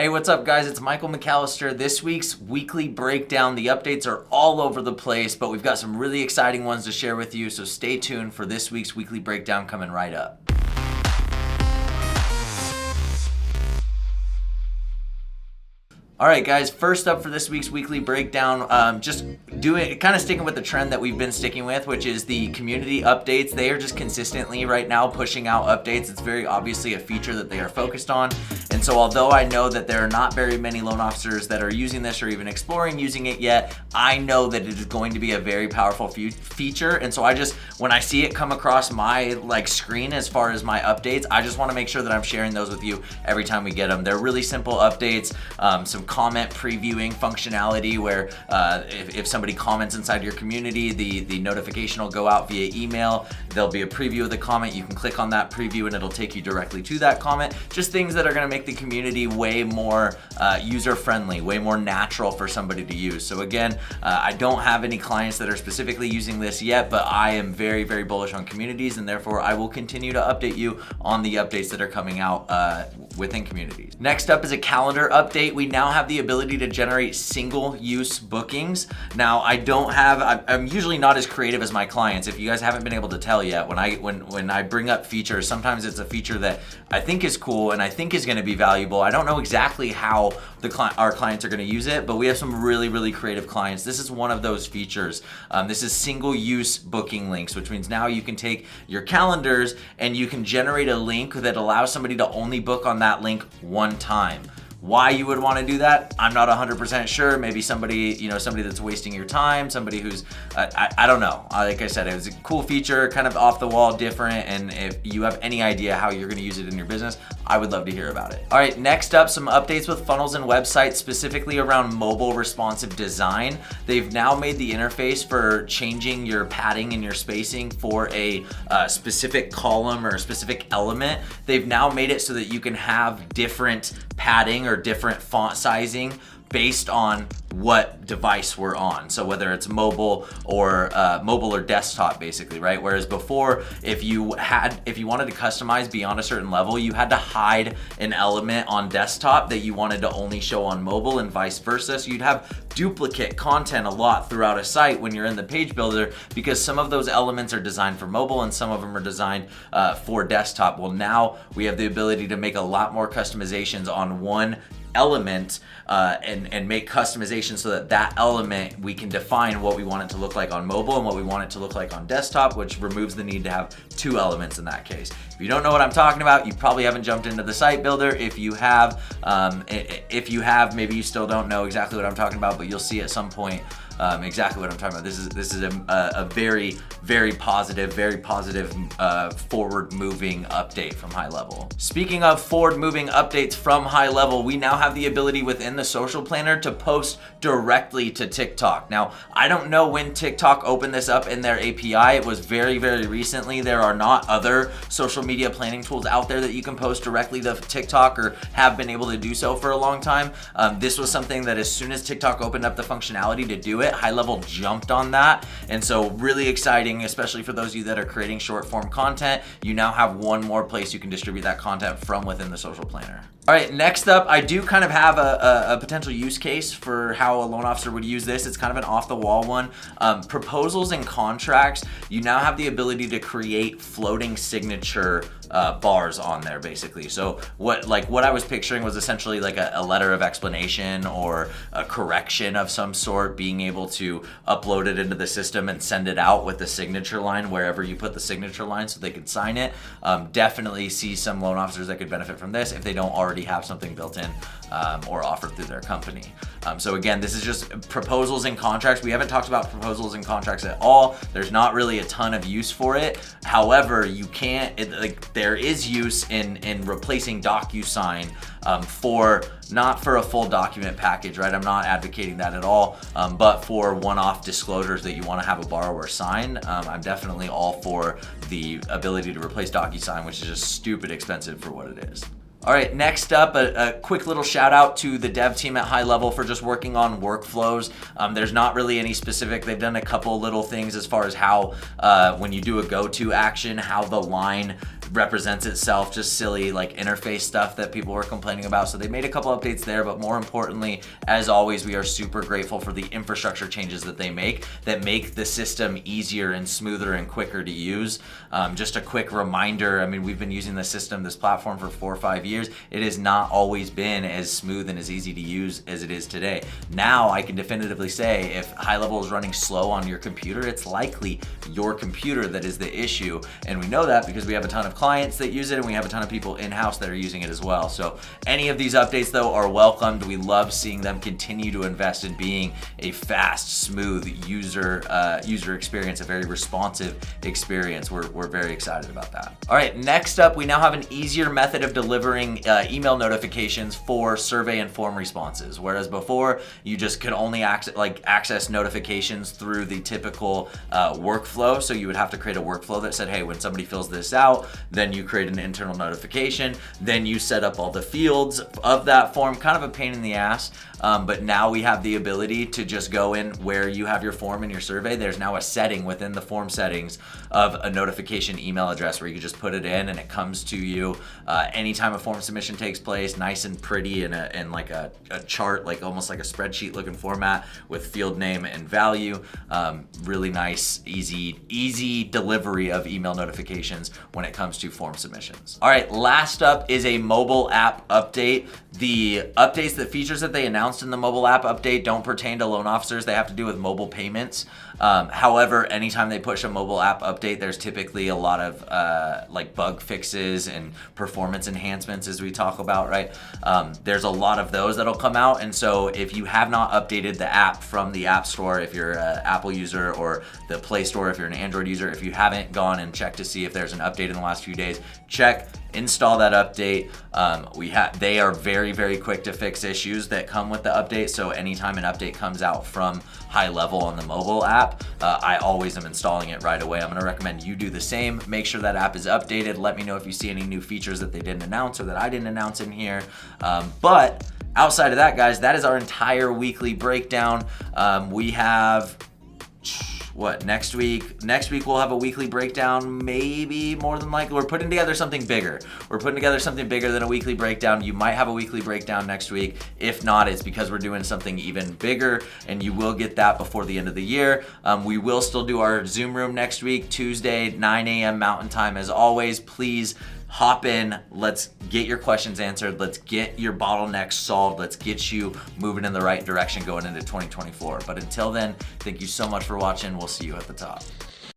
Hey, what's up guys? It's Michael McAllister. This week's weekly breakdown, the updates are all over the place, but we've got some really exciting ones to share with you, so stay tuned for this week's weekly breakdown coming right up. All right, guys, first up for this week's weekly breakdown, just kind of sticking with the trend that we've been sticking with, which is the community updates. They are just consistently right now pushing out updates. It's very obviously a feature that they are focused on. And so although I know that there are not very many loan officers that are using this or even exploring using it yet, I know that it is going to be a very powerful feature. And so when I see it come across my screen as far as my updates, I just want to make sure that I'm sharing those with you every time we get them. They're really simple updates, some comment previewing functionality where if somebody comments inside your community, the notification will go out via email. There'll be a preview of the comment. You can click on that preview and it'll take you directly to that comment. Just things that are going to make the community way more user-friendly, way more natural for somebody to use. So again, I don't have any clients that are specifically using this yet, but I am very, very bullish on communities, and therefore I will continue to update you on the updates that are coming out within communities. Next up is a calendar update. We now have the ability to generate single-use bookings. Now, I'm usually not as creative as my clients. If you guys haven't been able to tell yet, when I bring up features, sometimes it's a feature that I think is cool and I think is going to be valuable. I don't know exactly how our clients are going to use it, but we have some really, really creative clients. This is one of those features. This is single-use booking links, which means now you can take your calendars and you can generate a link that allows somebody to only book on that link one time. Why you would want to do that, I'm not 100% sure. Maybe somebody that's wasting your time, somebody who's, I don't know. Like I said, it was a cool feature, kind of off the wall, different, and if you have any idea how you're going to use it in your business, I would love to hear about it. All right, next up, some updates with funnels and websites, specifically around mobile responsive design. They've now made the interface for changing your padding and your spacing for a specific column or a specific element. They've now made it so that you can have different padding or different font sizing based on what device we're on. So whether it's mobile or desktop, basically, right? Whereas before, if you wanted to customize beyond a certain level, you had to hide an element on desktop that you wanted to only show on mobile and vice versa. So you'd have duplicate content a lot throughout a site when you're in the page builder, because some of those elements are designed for mobile and some of them are designed for desktop. Well, now we have the ability to make a lot more customizations on one element and make customizations so that element, we can define what we want it to look like on mobile and what we want it to look like on desktop, which removes the need to have two elements in that case. If you don't know what I'm talking about, you probably haven't jumped into the site builder. If you have, maybe you still don't know exactly what I'm talking about, but you'll see at some point exactly what I'm talking about. This is a very, very positive, forward-moving update from High Level. Speaking of forward-moving updates from High Level, we now have the ability within the social planner to post directly to TikTok. Now, I don't know when TikTok opened this up in their API. It was very, very recently. There are not other social media planning tools out there that you can post directly to TikTok or have been able to do so for a long time. This was something that as soon as TikTok opened up the functionality to do it, High Level jumped on that. And so really exciting, especially for those of you that are creating short form content. You now have one more place you can distribute that content from within the social planner. All right, next up, I do kind of have a potential use case for how a loan officer would use this. It's kind of an off-the-wall one. Proposals and contracts, you now have the ability to create floating signature bars on there, basically. So what I was picturing was essentially like a letter of explanation or a correction of some sort, being able to upload it into the system and send it out with the signature line wherever you put the signature line so they could sign it. Definitely see some loan officers that could benefit from this if they don't already have something built in or offered through their company. So again, this is just proposals and contracts. We haven't talked about proposals and contracts at all. There's not really a ton of use for it. However, there is use in replacing DocuSign not for a full document package, right? I'm not advocating that at all, but for one-off disclosures that you want to have a borrower sign. I'm definitely all for the ability to replace DocuSign, which is just stupid expensive for what it is. All right, next up, a quick little shout out to the dev team at High Level for just working on workflows. There's not really any specific, they've done a couple little things as far as how when you do a go-to action, how the line represents itself, just silly like interface stuff that people were complaining about. So they made a couple updates there, but more importantly, as always, we are super grateful for the infrastructure changes that they make that make the system easier and smoother and quicker to use. Just a quick reminder, I mean, we've been using this system, this platform for 4 or 5 years. It has not always been as smooth and as easy to use as it is today. Now I can definitively say if high level is running slow on your computer, it's likely your computer that is the issue. And we know that because we have a ton of clients that use it and we have a ton of people in-house that are using it as well. So any of these updates though are welcomed. We love seeing them continue to invest in being a fast, smooth user experience, a very responsive experience. We're very excited about that. All right, next up, we now have an easier method of delivering email notifications for survey and form responses. Whereas before, you just could only access notifications through the typical workflow. So you would have to create a workflow that said, hey, when somebody fills this out, then you create an internal notification, then you set up all the fields of that form, kind of a pain in the ass. But now we have the ability to just go in where you have your form and your survey. There's now a setting within the form settings of a notification email address where you can just put it in and it comes to you anytime a form submission takes place, nice and pretty in like a chart, like almost like a spreadsheet looking format with field name and value. Really nice, easy delivery of email notifications when it comes to form submissions. All right, last up is a mobile app update. The updates, the features that they announced in the mobile app update don't pertain to loan officers. They have to do with mobile payments. However, anytime they push a mobile app update, there's typically a lot of like bug fixes and performance enhancements as we talk about, right? There's a lot of those that'll come out. And so if you have not updated the app from the App Store, if you're an Apple user, or the Play Store, if you're an Android user, if you haven't gone and checked to see if there's an update in the last few days, check, install that update. They are very, very quick to fix issues that come with the update. So anytime an update comes out from high level on the mobile app, I always am installing it right away. I'm gonna recommend you do the same. Make sure that app is updated. Let me know if you see any new features that they didn't announce or that I didn't announce in here. But outside of that, guys, that is our entire weekly breakdown. We have next week? Next week we'll have a weekly breakdown, maybe more than likely. We're putting together something bigger. We're putting together something bigger than a weekly breakdown. You might have a weekly breakdown next week. If not, it's because we're doing something even bigger, and you will get that before the end of the year. We will still do our Zoom room next week, Tuesday, 9 a.m. Mountain Time. As always, please hop in. Let's get your questions answered. Let's get your bottlenecks solved. Let's get you moving in the right direction going into 2024. But until then, thank you so much for watching. We'll see you at the top.